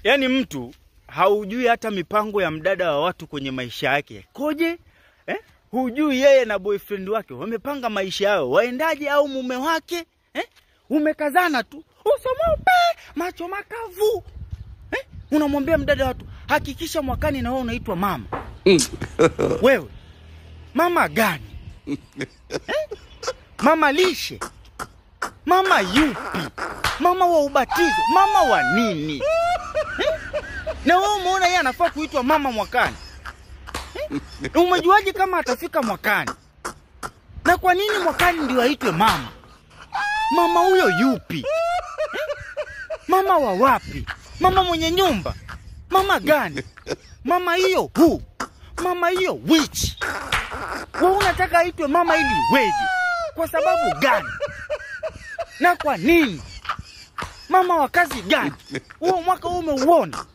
Yaani mtu haujui hata mipango ya mdada wa watu kwenye maisha yake. Koje? Hujui yeye na boyfriend wake wamepanga maisha yao waendaje au mume wake? Umekazana tu. Uso mweupe, macho makavu. Unamwambia mdada watu, hakikisha mwakani na wewe unaitwa mama. Wewe mama gani? Mama lishe? Mama yupi? Mama wa ubatizo? Mama wa nini? Na wewe umeona yeye anafaa kuitwa mama mwakani? Umejuaje kama atafika mwakani? Na kwa nini mwakani ndio aitwe mama? Mama huyo yupi? Mama wa wapi? Mama mwenye nyumba? Mama gani? Mama hiyo who? Mama hiyo which? Wewe unataka aitwe mama ili weje? Kwa sababu gani? Na kwa nini? Mama wa kazi gani? Huo mwaka umeuona?